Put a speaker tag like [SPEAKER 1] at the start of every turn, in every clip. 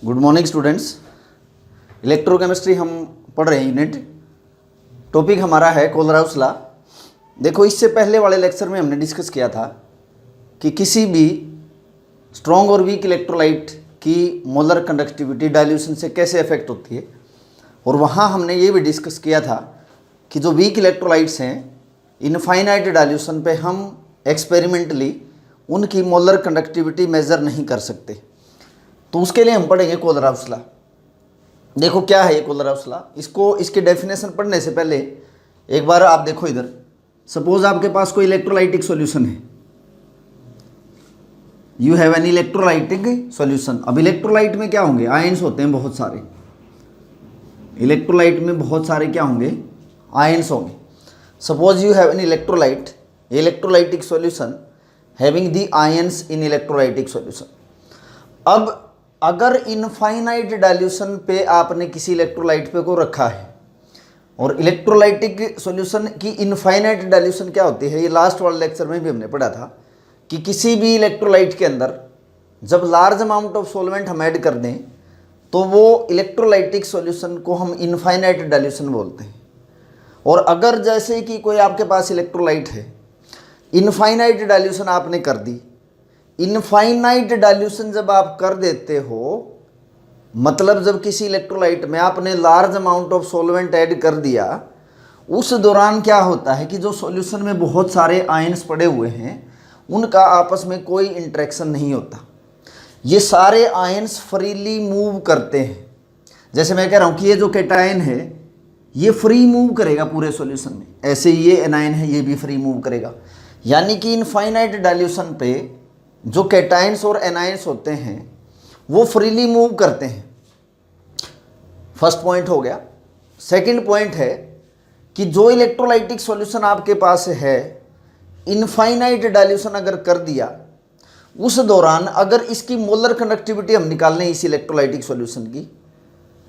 [SPEAKER 1] Good morning students. Electrochemistry हम पढ़ रहे हैं यूनिट। टॉपिक हमारा है कोलराउस लॉ। देखो, इससे पहले वाले लेक्चर में हमने डिस्कस किया था कि किसी भी स्ट्रॉन्ग और वीक इलेक्ट्रोलाइट की मोलर कंडक्टिविटी डाइल्यूशन से कैसे अफेक्ट होती है, और वहाँ हमने ये भी डिस्कस किया था कि जो वीक इलेक्ट्रोलाइट्स हैं इनफाइनाइट डाइल्यूशन पे हम एक्सपेरिमेंटली उनकी मोलर कंडक्टिविटी मेज़र नहीं कर सकते। तो उसके लिए हम पढ़ेंगे कोलराउस लॉ। देखो क्या है ये कोलराउस लॉ। इसके डेफिनेशन पढ़ने से पहले एक बार आप देखो इधर। सपोज आपके पास कोई इलेक्ट्रोलाइटिक सॉल्यूशन है, you have an electrolytic solution. अब इलेक्ट्रोलाइट में क्या होंगे, आयंस होते हैं बहुत सारे। इलेक्ट्रोलाइट में बहुत सारे क्या होंगे, आयंस होंगे। Suppose you have an electrolytic solution having the ions in electrolytic solution. अब अगर इनफाइनाइट डाइल्यूशन पे आपने किसी इलेक्ट्रोलाइट पे को रखा है, और इलेक्ट्रोलाइटिक सॉल्यूशन की इनफाइनाइट डाइल्यूशन क्या होती है, ये लास्ट वाले लेक्चर में भी हमने पढ़ा था कि किसी भी इलेक्ट्रोलाइट के अंदर जब लार्ज अमाउंट ऑफ सॉल्वेंट हम ऐड कर दें तो वो इलेक्ट्रोलाइटिक सॉल्यूशन को हम इनफाइनाइट डाइल्यूशन बोलते हैं। और अगर जैसे कि कोई आपके पास इलेक्ट्रोलाइट है, इनफाइनाइट डाइल्यूशन आपने कर दी। इनफाइनाइट डाइल्यूशन जब आप कर देते हो, मतलब जब किसी इलेक्ट्रोलाइट में आपने large amount of solvent add कर दिया, उस दौरान क्या होता है कि जो सॉल्यूशन में बहुत सारे आयंस पड़े हुए हैं उनका आपस में कोई इंटरेक्शन नहीं होता। ये सारे आयंस फ्रीली मूव करते हैं। जैसे मैं कह रहा हूँ कि ये जो कैटायन है ये फ्री मूव करेगा पूरे सॉल्यूशन में, ऐसे ये एनायन है ये भी फ्री मूव करेगा। यानी कि इनफाइनाइट डाइल्यूशन पे जो कैटायंस और एनायंस होते हैं वो फ्रीली मूव करते हैं। फर्स्ट पॉइंट हो गया। सेकंड पॉइंट है कि जो इलेक्ट्रोलाइटिक सॉल्यूशन आपके पास है, इनफाइनाइट डाइल्यूशन अगर कर दिया, उस दौरान अगर इसकी मोलर कंडक्टिविटी हम निकालने इस इलेक्ट्रोलाइटिक सॉल्यूशन की,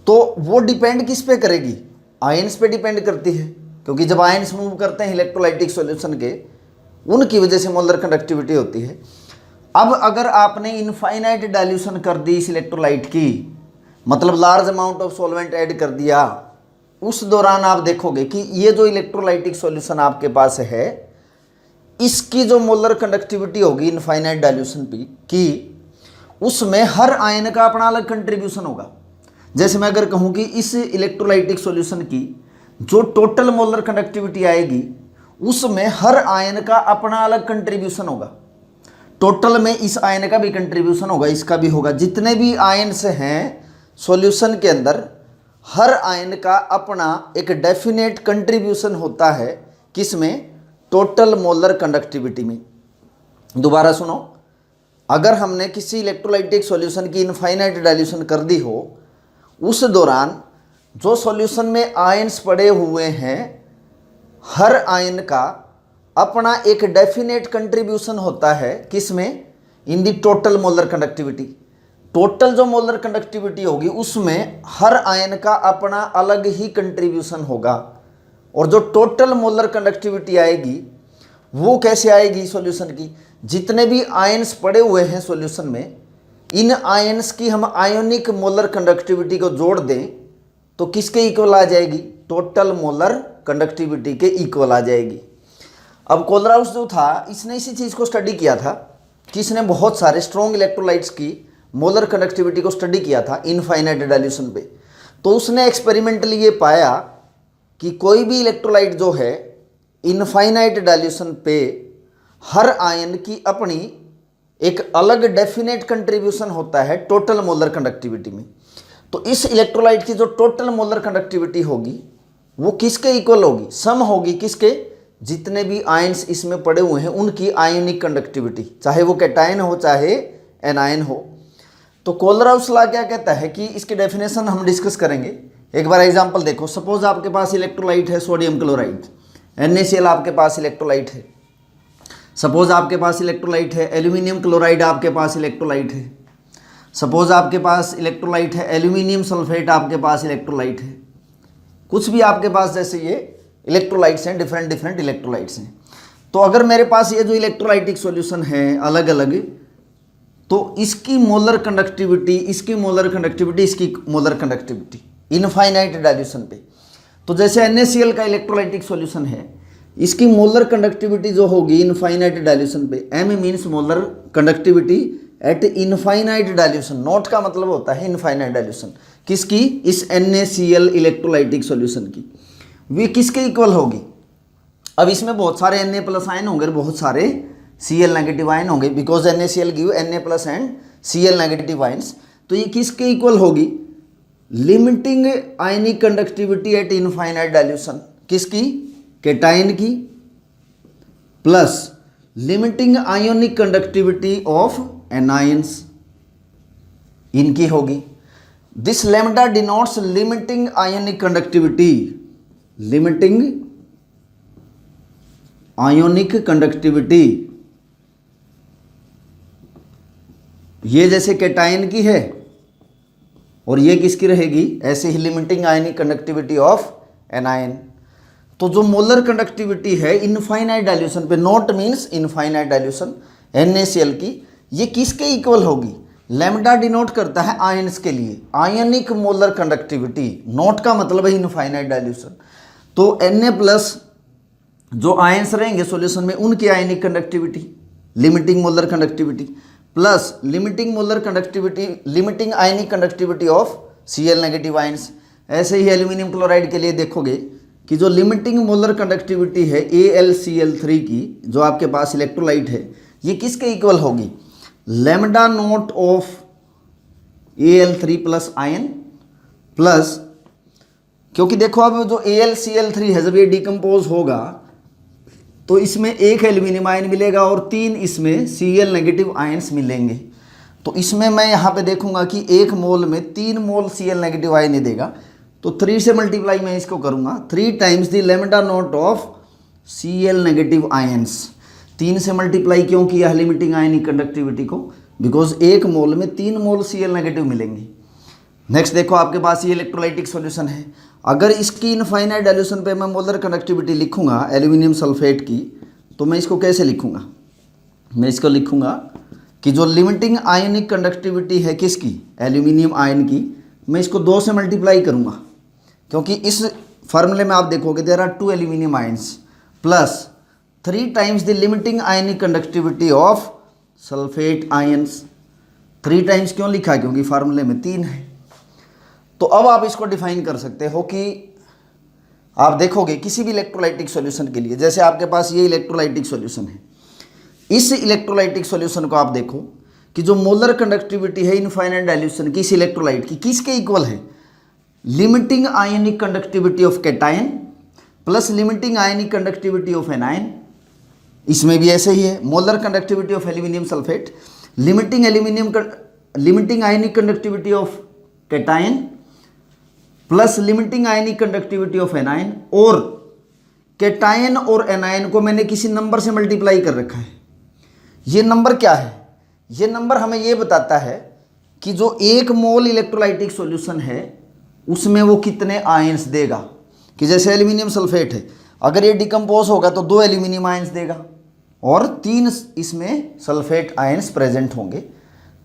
[SPEAKER 1] तो वो डिपेंड किस पे करेगी, आयंस पे डिपेंड करती है। क्योंकि जब आयंस मूव करते हैं इलेक्ट्रोलाइटिक सॉल्यूशन के, उनकी वजह से मोलर कंडक्टिविटी होती है। अब अगर आपने इनफाइनाइट डाइल्यूशन कर दी इस इलेक्ट्रोलाइट की, मतलब large amount of solvent add कर दिया, उस दौरान आप देखोगे कि ये जो इलेक्ट्रोलाइटिक सॉल्यूशन आपके पास है, इसकी जो मोलर कंडक्टिविटी होगी इनफाइनाइट डाइल्यूशन की, उसमें हर आयन का अपना अलग कंट्रीब्यूशन होगा। जैसे मैं अगर कहूँ कि इस इलेक्ट्रोलाइटिक सॉल्यूशन की जो टोटल मोलर कंडक्टिविटी आएगी, उसमें हर आयन का अपना अलग कंट्रीब्यूशन होगा। टोटल में इस आयन का भी कंट्रीब्यूशन होगा, इसका भी होगा। जितने भी आयन्स हैं सॉल्यूशन के अंदर, हर आयन का अपना एक डेफिनेट कंट्रीब्यूशन होता है। किसमें, टोटल मोलर कंडक्टिविटी में। दोबारा सुनो, अगर हमने किसी इलेक्ट्रोलाइटिक सॉल्यूशन की इनफाइनाइट डाइल्यूशन कर दी हो, उस दौरान जो सॉल्यूशन में आयन्स पड़े हुए हैं, हर आयन का अपना एक डेफिनेट कंट्रीब्यूशन होता है। किसमें, in the total molar conductivity. Total जो मोलर कंडक्टिविटी होगी उसमें हर आयन का अपना अलग ही कंट्रीब्यूशन होगा। और जो टोटल मोलर कंडक्टिविटी आएगी वो कैसे आएगी सॉल्यूशन की, जितने भी आयन्स पड़े हुए हैं सॉल्यूशन में, इन आयन्स की हम आयोनिक मोलर कंडक्टिविटी को जोड़ दें तो किसके इक्वल आ जाएगी, टोटल मोलर कंडक्टिविटी के इक्वल आ जाएगी। अब कोलराउस जो था, इसने इसी चीज़ को स्टडी किया था कि इसने बहुत सारे स्ट्रॉन्ग इलेक्ट्रोलाइट्स की मोलर कंडक्टिविटी को स्टडी किया था इनफाइनाइट डाइल्यूशन पे। तो उसने एक्सपेरिमेंटली ये पाया कि कोई भी इलेक्ट्रोलाइट जो है इनफाइनाइट डाइल्यूशन पे, हर आयन की अपनी एक अलग डेफिनेट कंट्रीब्यूशन होता है टोटल मोलर कंडक्टिविटी में। तो इस इलेक्ट्रोलाइट की जो टोटल मोलर कंडक्टिविटी होगी वो किसके इक्वल होगी, सम होगी किसके, जितने भी आयन्स इसमें पड़े हुए हैं उनकी आयोनिक कंडक्टिविटी, चाहे वो कैटायन हो चाहे एनायन हो। तो कोलराउस लॉ क्या कहता है कि इसकी डेफिनेशन हम डिस्कस करेंगे। एक बार एग्जांपल देखो। सपोज आपके पास इलेक्ट्रोलाइट है सोडियम क्लोराइड, NaCl आपके पास इलेक्ट्रोलाइट है। सपोज आपके पास इलेक्ट्रोलाइट है एल्यूमिनियम क्लोराइड, आपके पास इलेक्ट्रोलाइट है। सपोज आपके पास इलेक्ट्रोलाइट है एल्यूमिनियम सल्फेट, आपके पास इलेक्ट्रोलाइट है। कुछ भी आपके पास जैसे ये इलेक्ट्रोलाइट्स हैं, डिफरेंट इलेक्ट्रोलाइट्स हैं। तो अगर मेरे पास ये जो इलेक्ट्रोलाइटिक सॉल्यूशन है अलग अलग, तो इसकी मोलर कंडक्टिविटी, इसकी मोलर कंडक्टिविटी, इसकी मोलर कंडक्टिविटी इनफाइनाइट डाइल्यूशन पे। तो जैसे NaCl का इलेक्ट्रोलाइटिक सॉल्यूशन है, इसकी मोलर कंडक्टिविटी जो होगी इनफाइनाइट डाइल्यूशन पे, M means molar conductivity at infinite dilution, not का मतलब होता है इनफाइनाइट डाइल्यूशन, किसकी, इस NaCl इलेक्ट्रोलाइटिक सॉल्यूशन की, वे किसके इक्वल होगी। अब इसमें बहुत सारे Na प्लस आयन होंगे, बहुत सारे Cl नेगेटिव आयन होंगे, because NaCl give Na plus and Cl negative ions. तो ये किसके इक्वल होगी, limiting ionic conductivity at infinite dilution, किसकी, केटाइन की, plus limiting ionic conductivity of anions, इनकी होगी। This lambda denotes limiting ionic conductivity, limiting ionic conductivity, ये जैसे केटाइन की है और ये किसकी रहेगी, ऐसे ही limiting ionic conductivity of anion. तो जो मोलर कंडक्टिविटी है इनफाइनाइट डाइल्यूशन पे, naught means infinite dilution, NaCl की, ये किसके इक्वल होगी, लैम्डा डिनोट करता है आयन्स के लिए, आयनिक मोलर कंडक्टिविटी, नॉट का मतलब है इनफाइनाइट डाइल्यूशन। तो Na प्लस जो आयन्स रहेंगे सॉल्यूशन में, उनकी ionic conductivity, limiting molar conductivity, plus limiting molar conductivity, limiting ionic conductivity of Cl negative ions. ऐसे ही एल्यूमिनियम क्लोराइड के लिए देखोगे कि जो लिमिटिंग मोलर कंडक्टिविटी है AlCl3 की, जो आपके पास इलेक्ट्रोलाइट है, ये किसके इक्वल होगी, lambda note of Al3 plus ion, plus, क्योंकि देखो अब जो AlCl3 है जब ये डिकम्पोज होगा तो इसमें एक एल्यूमिनियम आयन मिलेगा और 3 इसमें Cl नेगेटिव आयन्स मिलेंगे। तो इसमें मैं यहाँ पे देखूंगा कि 1 मोल में 3 मोल Cl नेगेटिव आयन ही देगा, तो 3 से मल्टीप्लाई मैं इसको करूँगा, 3 times the lambda note of Cl negative ions. 3 से मल्टीप्लाई क्यों किया लिमिटिंग आयनिक कंडक्टिविटी को, बिकॉज 1 मोल में 3 मोल Cl नेगेटिव मिलेंगे। नेक्स्ट देखो आपके पास ये इलेक्ट्रोलाइटिक सॉल्यूशन है, अगर इसकी इनफाइनाइट डाइल्यूशन पे मैं मोलर कंडक्टिविटी लिखूंगा एल्यूमिनियम सल्फेट की, तो मैं इसको कैसे लिखूंगा, मैं इसको लिखूंगा कि जो लिमिटिंग आयनिक कंडक्टिविटी है किसकी, एल्यूमिनियम आयन की, मैं इसको 2 से मल्टीप्लाई करूंगा, क्योंकि इस फार्मूले में आप देखोगे there are 2 aluminium ions, plus 3 times the limiting ionic conductivity of sulphate ions. 3 times क्यों लिखा, क्योंकि फार्मूले में 3 है। तो अब आप इसको डिफाइन कर सकते हो कि आप देखोगे किसी भी इलेक्ट्रोलाइटिक सॉल्यूशन के लिए, जैसे आपके पास ये इलेक्ट्रोलाइटिक सॉल्यूशन है, इस इलेक्ट्रोलाइटिक सॉल्यूशन को आप देखो कि जो मोलर कंडक्टिविटी है इनफाइनाइट डाइल्यूशन की इस इलेक्ट्रोलाइट की, किसके इक्वल है, limiting ionic conductivity of cation plus limiting ionic conductivity of anion. इसमें भी ऐसे ही है, molar conductivity of aluminium sulphate, limiting ionic conductivity of cation plus limiting ionic conductivity of anion, और केटायन और एनायन को मैंने किसी नंबर से मल्टीप्लाई कर रखा है। ये नंबर क्या है, ये नंबर हमें ये बताता है कि जो 1 मोल इलेक्ट्रोलाइटिक सॉल्यूशन है उसमें वो कितने आयन्स देगा, कि जैसे एल्यूमिनियम सल्फेट है, अगर ये डिकम्पोज होगा तो 2 एल्यूमिनियम आयन्स देगा और 3 इसमें सल्फेट आयन्स प्रेजेंट होंगे।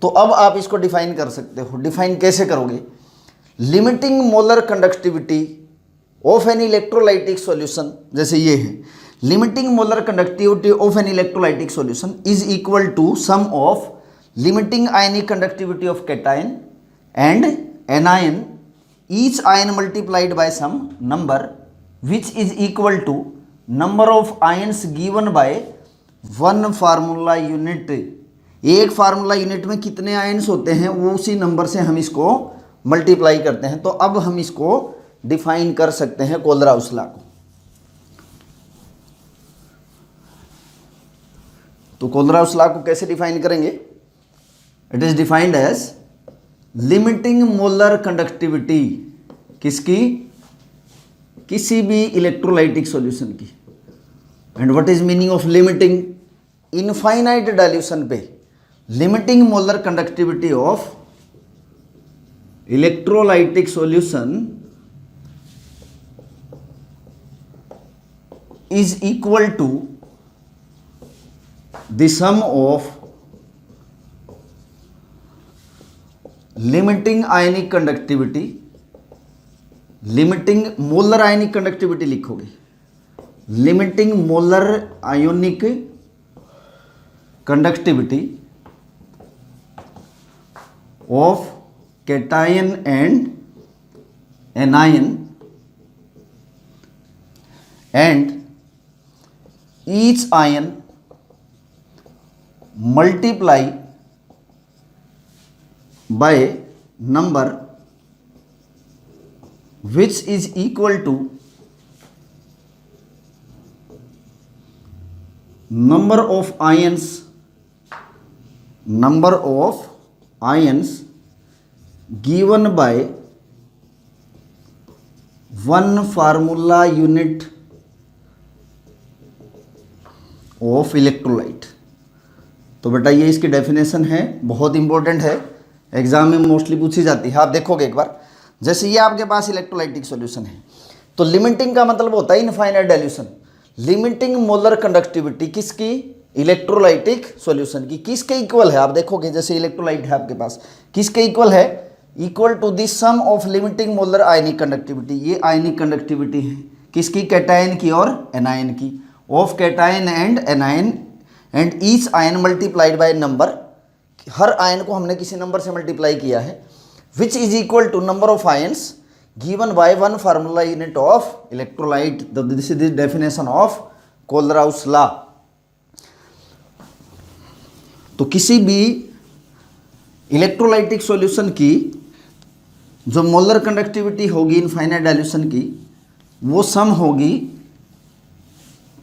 [SPEAKER 1] तो अब आप इसको डिफाइन कर सकते हो। डिफाइन कैसे करोगे, limiting molar conductivity of an electrolytic solution, जैसे ये है, limiting molar conductivity of an electrolytic solution is equal to sum of limiting ionic conductivity of cation and anion, each ion multiplied by some number which is equal to number of ions given by 1 formula unit. एक formula unit में कितने ions होते हैं वो उसी number से हम इसको मल्टीप्लाई करते हैं। तो अब हम इसको डिफाइन कर सकते हैं कोलराउस लॉ को। तो कोलराउस लॉ को कैसे डिफाइन करेंगे, it is defined as limiting molar conductivity किसकी, किसी भी इलेक्ट्रोलाइटिक सॉल्यूशन की। And what is meaning of limiting, infinite dilution पे limiting molar conductivity of electrolytic solution is equal to the sum of limiting ionic conductivity, limiting molar ionic conductivity लिखोगे, limiting molar ionic conductivity of cation and anion and each ion multiply by number which is equal to number of ions given by one formula unit of electrolyte. तो बेटा ये इसकी definition है, बहुत important है, exam में mostly पूछी जाती है। आप देखोगे एक बार, जैसे ये आपके पास इलेक्ट्रोलाइटिक सॉल्यूशन है, तो लिमिटिंग का मतलब होता है infinite dilution. Limiting molar conductivity किसकी? इलेक्ट्रोलाइटिक सॉल्यूशन की। किसके इक्वल है? आप देखोगे जैसे इलेक्ट्रोलाइट है आपके पास, किसके इक्वल है? Equal to the sum of limiting molar ionic conductivity. ये आयनिक कंडक्टिविटी है किसकी? कैटायन की और एनायन की। Of cation and anion and each ion multiplied by number, हर आयन को हमने किसी नंबर से मल्टीप्लाई किया है, which is equal to number of ions given by one formula unit of electrolyte. This is the definition of Kohlrausch law. तो किसी भी इलेक्ट्रोलाइटिक सॉल्यूशन की जो मोलर कंडक्टिविटी होगी इनफाइनाइट डाइल्यूशन की, वो सम होगी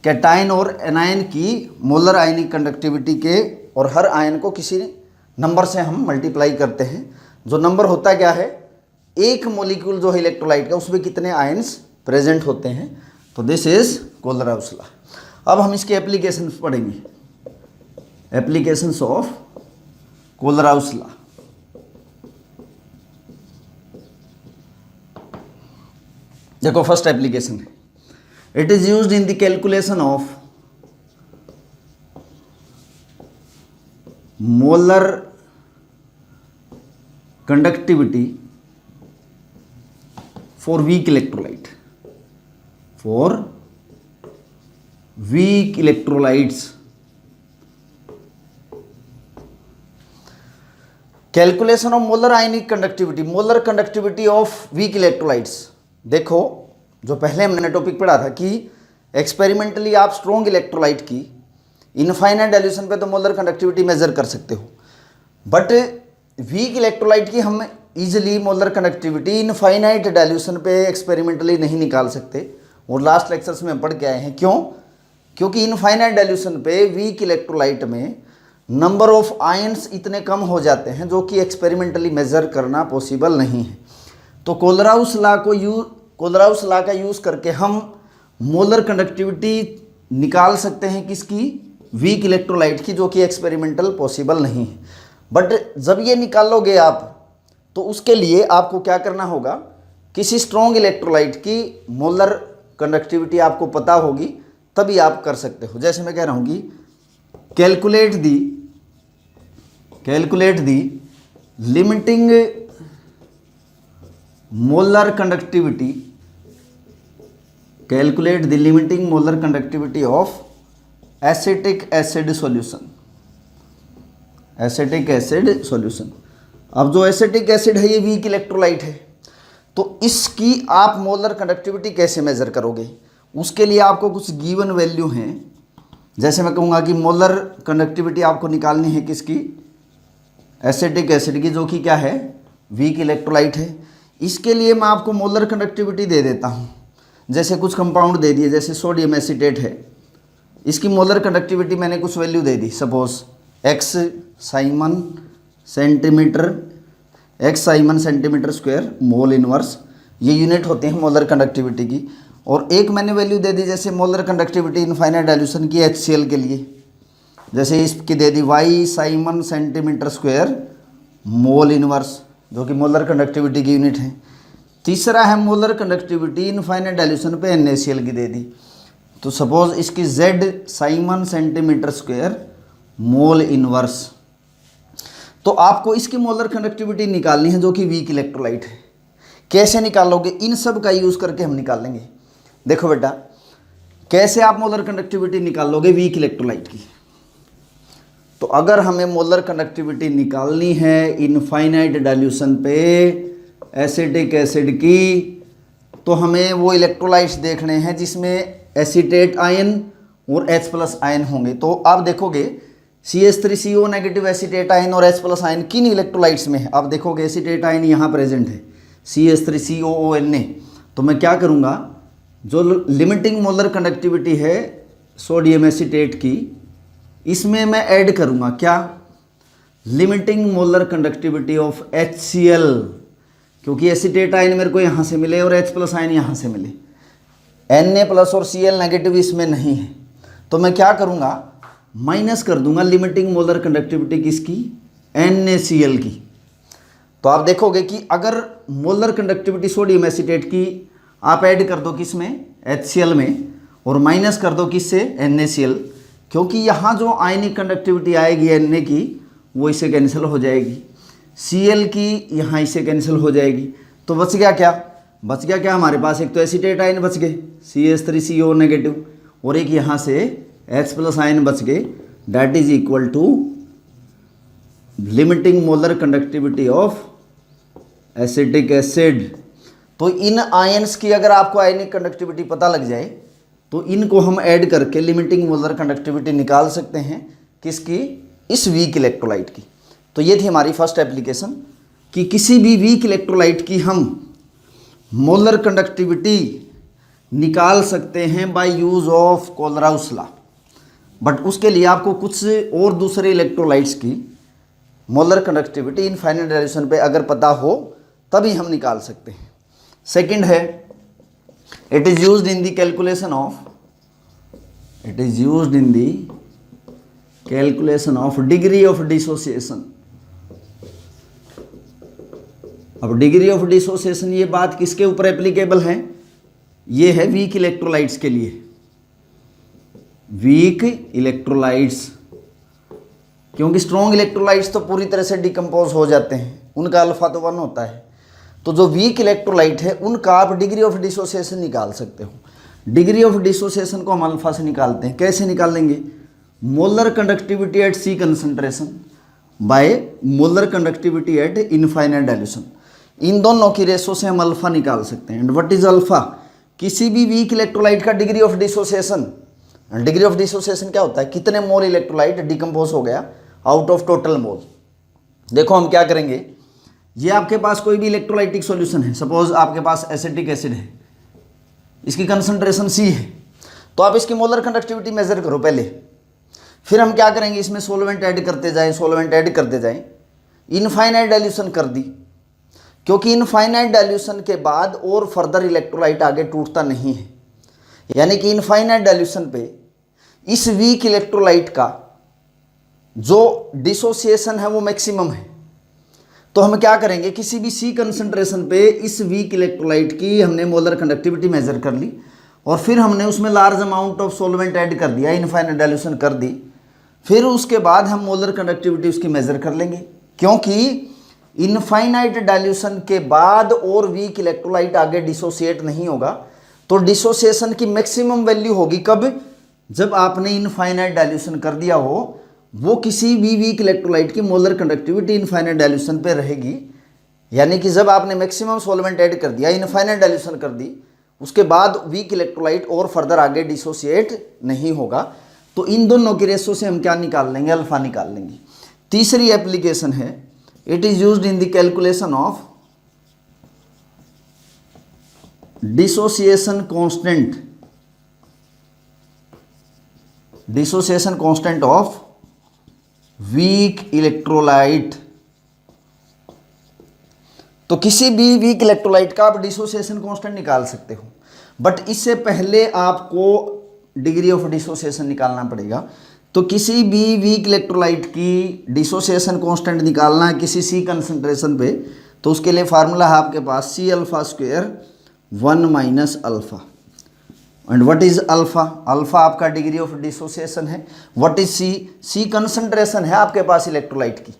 [SPEAKER 1] कैटायन और एनायन की मोलर आयनिक कंडक्टिविटी के, और हर आयन को किसी नंबर से हम मल्टीप्लाई करते हैं। जो नंबर होता क्या है? एक मॉलिक्यूल जो है इलेक्ट्रोलाइट का, उसमें कितने आयन्स प्रेजेंट होते हैं। तो दिस इज कोलराउस लॉ। अब हम इसके एप्लीकेशन पढ़ेंगे, एप्लीकेशंस ऑफ कोलराउस लॉ। देखो फर्स्ट एप्लीकेशन है, it is used in the calculation of molar conductivity for weak electrolyte, for weak electrolytes। Calculation of molar ionic conductivity, molar conductivity of weak electrolytes. देखो जो पहले हमने topic पढ़ा था कि experimentally आप स्ट्रॉन्ग इलेक्ट्रोलाइट की इनफाइनाइट डाइल्यूशन पे तो मोलर कंडक्टिविटी मेजर कर सकते हो, बट वीक इलेक्ट्रोलाइट की हम easily molar conductivity infinite dilution पे एक्सपेरिमेंटली नहीं निकाल सकते। और लास्ट लेक्चर्स में हम पढ़ के आए हैं, क्यों? क्योंकि इनफाइनाइट डाइल्यूशन पे वीक इलेक्ट्रोलाइट में नंबर ऑफ आयन्स इतने कम हो जाते हैं जो कि एक्सपेरिमेंटली मेजर करना पॉसिबल नहीं है। तो कोलराउस लॉ का यूज़ करके हम मोलर कंडक्टिविटी निकाल सकते हैं किसकी? वीक इलेक्ट्रोलाइट की, जो कि एक्सपेरिमेंटल पॉसिबल नहीं है। बट जब ये निकालोगे आप, तो उसके लिए आपको क्या करना होगा? किसी स्ट्रॉन्ग इलेक्ट्रोलाइट की मोलर कंडक्टिविटी आपको पता होगी, तभी आप कर सकते हो। जैसे मैं कह रहा हूँ कि calculate the limiting molar conductivity, calculate the limiting molar conductivity of acetic acid solution, acetic acid solution. अब जो एसिटिक एसिड है ये वीक इलेक्ट्रोलाइट है, तो इसकी आप मोलर कंडक्टिविटी कैसे मेजर करोगे? उसके लिए आपको कुछ गिवन वैल्यू हैं। जैसे मैं कहूँगा कि मोलर कंडक्टिविटी आपको निकालनी है किसकी? एसिटिक एसिड की, जो कि क्या है? वीक इलेक्ट्रोलाइट है। इसके लिए मैं आपको मोलर कंडक्टिविटी दे देता हूँ। जैसे कुछ कंपाउंड दे दिए, जैसे सोडियम एसीटेट है, इसकी मोलर कंडक्टिविटी मैंने कुछ वैल्यू दे दी, suppose x siemens centimetre square mole inverse, ये यूनिट होते हैं मोलर कंडक्टिविटी की। और एक मैंने वैल्यू दे दी जैसे मोलर कंडक्टिविटी इनफाइनाइट डाइल्यूशन की HCl के लिए, जैसे इसकी दे दी y siemens centimetre square mole inverse, जो कि मोलर कंडक्टिविटी की यूनिट है। तीसरा है मोलर कंडक्टिविटी इनफाइनाइट डाइल्यूशन पे NaCl की दे दी, तो सपोज इसकी Z siemens centimetre square mole inverse. तो आपको इसकी मोलर कंडक्टिविटी निकालनी है जो कि वीक इलेक्ट्रोलाइट है। कैसे निकालोगे? इन सब का यूज़ करके हम निकालेंगे। देखो बेटा, कैसे आप मोलर कंडक्टिविटी निकालोगे वीक इलेक्ट्रोलाइट की? तो अगर हमें मोलर कंडक्टिविटी निकालनी है इनफाइनाइट डाइल्यूशन पे एसिटिक एसिड की, तो हमें वो इलेक्ट्रोलाइट्स देखने हैं जिसमें एसीटेट आयन और H+ आयन होंगे। तो आप देखोगे CH3CO नेगेटिव एसीटेट आयन और H+ आयन किन इलेक्ट्रोलाइट्स में है? आप देखोगे एसीटेट आयन यहाँ प्रेजेंट है, CH3COONA। तो मैं क्या करूँगा, जो लिमिटिंग मोलर कंडक्टिविटी है सोडियम एसीटेट की, इसमें मैं ऐड करूँगा क्या? Limiting molar conductivity of HCl, क्योंकि एसीटेट आयन मेरे को यहाँ से मिले और H+ आयन यहाँ से मिले, Na+ और Cl नेगेटिव इसमें नहीं है। तो मैं क्या करूँगा, माइनस कर दूंगा लिमिटिंग मोलर कंडक्टिविटी किसकी? NaCl की। तो आप देखोगे कि अगर मोलर कंडक्टिविटी सोडियम एसीटेट की आप ऐड कर दो किस में? HCl में, और माइनस कर दो किससे? NaCl, क्योंकि यहाँ जो आयनिक कंडक्टिविटी आएगी Na की वो इससे कैंसिल हो जाएगी, Cl की यहाँ इससे कैंसिल हो जाएगी। तो बच गया क्या? बच गया क्या हमारे पास? एक तो एसीटेट आयन बच गए CH3CO नेगेटिव, और एक यहाँ से H+ आयन बच गए, that is equal to limiting molar conductivity of acetic acid. तो इन आयंस की अगर आपको आयनिक कंडक्टिविटी पता लग जाए तो इनको हम ऐड करके लिमिटिंग मोलर कंडक्टिविटी निकाल सकते हैं किसकी? इस वीक इलेक्ट्रोलाइट की। तो ये थी हमारी फर्स्ट एप्लीकेशन कि किसी भी वीक इलेक्ट्रोलाइट की हम मोलर कंडक्टिविटी निकाल सकते हैं by use of Kohlrausch law. But उसके लिए आपको कुछ और दूसरे इलेक्ट्रोलाइट्स की मोलर कंडक्टिविटी इनफाइनाइट डाइल्यूशन पे अगर पता हो तभी हम निकाल सकते हैं। सेकंड है, it is used in the calculation of degree of dissociation. अब डिग्री ऑफ डिसोसिएशन ये बात किसके ऊपर एप्लीकेबल है? ये है वीक इलेक्ट्रोलाइट्स के लिए। वीक इलेक्ट्रोलाइट्स, क्योंकि स्ट्रॉन्ग इलेक्ट्रोलाइट्स तो पूरी तरह से डिकम्पोज हो जाते हैं, उनका अल्फा तो 1 होता है। तो जो वीक इलेक्ट्रोलाइट है उनका आप डिग्री ऑफ डिसोसिएशन निकाल सकते हो। डिग्री ऑफ डिसोसिएशन को हम अल्फा से निकालते हैं। कैसे निकालेंगे? Molar conductivity at C concentration by molar conductivity at infinite dilution. इन दोनों की रेशो से हम अल्फा निकाल सकते हैं। And what is alpha? किसी भी वीक इलेक्ट्रोलाइट का degree of dissociation. Degree of dissociation क्या होता है? कितने मोल इलेक्ट्रोलाइट डिकम्पोज हो गया आउट ऑफ टोटल मोल। देखो हम क्या करेंगे, ये आपके पास कोई भी इलेक्ट्रोलाइटिक सॉल्यूशन है, सपोज आपके पास एसिटिक एसिड है, इसकी कंसंट्रेशन C है, तो आप इसकी मोलर कंडक्टिविटी मेजर करो पहले, फिर हम क्या करेंगे, इसमें सोलवेंट ऐड करते जाएं, इनफाइनाइट डाइल्यूशन कर दी, क्योंकि इनफाइनाइट डाइल्यूशन के बाद और फर्दर इलेक्ट्रोलाइट आगे टूटता नहीं है। यानी कि इनफाइनाइट डाइल्यूशन पे इस वीक इलेक्ट्रोलाइट का जो डिसोसिएशन है वो मैक्सिमम है। तो हम क्या करेंगे, किसी भी C कंसंट्रेशन पे इस वीक इलेक्ट्रोलाइट की हमने मोलर कंडक्टिविटी मेजर कर ली और फिर हमने उसमें large amount of solvent add कर दिया, इनफाइनाइट डाइल्यूशन कर दी, फिर उसके बाद हम मोलर कंडक्टिविटी उसकी मेजर कर लेंगे, क्योंकि इनफाइनाइट डाइल्यूशन के बाद और वीक इलेक्ट्रोलाइट आगे डिसोसिएट नहीं होगा। तो डिसोसिएशन की मैक्सिमम वैल्यू होगी कब? जब आपने इनफाइनाइट डाइल्यूशन कर दिया हो, वो किसी भी वीक इलेक्ट्रोलाइट की मोलर कंडक्टिविटी इनफाइनाइट डाइल्यूशन पे रहेगी। यानी कि जब आपने मैक्सिमम सॉल्वेंट ऐड कर दिया, इनफाइनाइट डाइल्यूशन कर दी, उसके बाद वीक इलेक्ट्रोलाइट और फर्दर आगे डिसोसिएट नहीं होगा। तो इन दोनों की रेशो से हम क्या निकाल लेंगे, अल्फा निकाल लेंगे। तीसरी एप्लीकेशन है, it is used in the calculation of dissociation constant of weak electrolyte. तो किसी भी वीक इलेक्ट्रोलाइट का आप डिसोसिएशन कांस्टेंट निकाल सकते हो, बट इससे पहले आपको डिग्री ऑफ डिसोसिएशन निकालना पड़ेगा। तो किसी भी वीक इलेक्ट्रोलाइट की डिसोसिएशन कांस्टेंट निकालना है किसी C कंसंट्रेशन पे, तो उसके लिए फार्मूला है आपके पास C∝² 1 minus alpha. And what is alpha? Alpha आपका डिग्री ऑफ डिसोसिएशन है। What is C? C concentration है आपके पास इलेक्ट्रोलाइट की।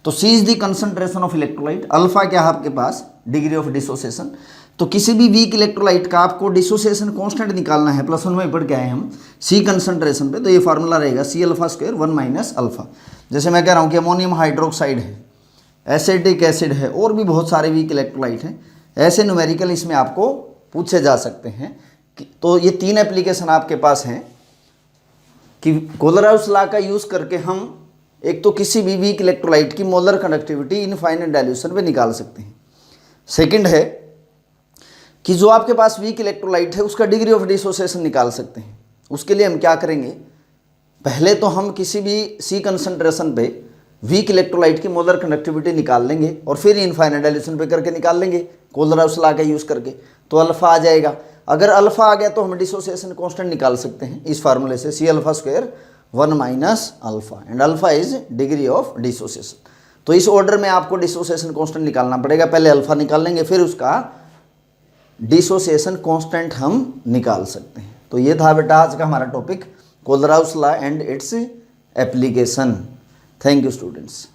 [SPEAKER 1] तो C is the concentration of electrolyte, alpha क्या है आपके पास, डिग्री ऑफ डिसोसिएशन। तो किसी भी वीक इलेक्ट्रोलाइट का आपको डिसोसिएशन कांस्टेंट निकालना है, +1 में पढ़ के आए हम सी कंसंट्रेशन पे, तो ये फार्मूला रहेगा C alpha square 1 minus alpha. जैसे मैं कह रहा हूँ कि अमोनियम हाइड्रोक्साइड है, एसिटिक एसिड है, और भी बहुत सारे वीक इलेक्ट्रोलाइट हैं, ऐसे न्यूमेरिकल इसमें आपको पूछे जा सकते हैं। तो ये 3 एप्लीकेशन आपके पास हैं कि कोलराउस लॉ का यूज़ करके हम एक तो किसी भी वीक इलेक्ट्रोलाइट की मोलर कंडक्टिविटी इनफाइनाइट डाइल्यूशन पे निकाल सकते हैं। सेकंड है कि जो आपके पास वीक इलेक्ट्रोलाइट है उसका डिग्री ऑफ डिसोसिएशन निकाल सकते हैं। उसके लिए हम क्या करेंगे, पहले तो हम किसी भी सी कंसंट्रेशन पे वीक इलेक्ट्रोलाइट की मोलर कंडक्टिविटी निकाल लेंगे और फिर इनफाइनाइट डाइल्यूशन पे करके निकाल लेंगे कोलराउस लॉ का यूज़ करके, तो अल्फा आ जाएगा। अगर अल्फा आ गया तो हम डिसोसिएशन कांस्टेंट निकाल सकते हैं इस फार्मूले से, C alpha square 1 minus alpha, and alpha is degree of dissociation. तो इस ऑर्डर में आपको डिसोसिएशन कांस्टेंट निकालना पड़ेगा, पहले अल्फा निकाल लेंगे फिर उसका डिसोसिएशन कांस्टेंट हम निकाल सकते हैं। तो ये था बेटा आज का हमारा topic, Kohlrausch law and its application. Thank you students.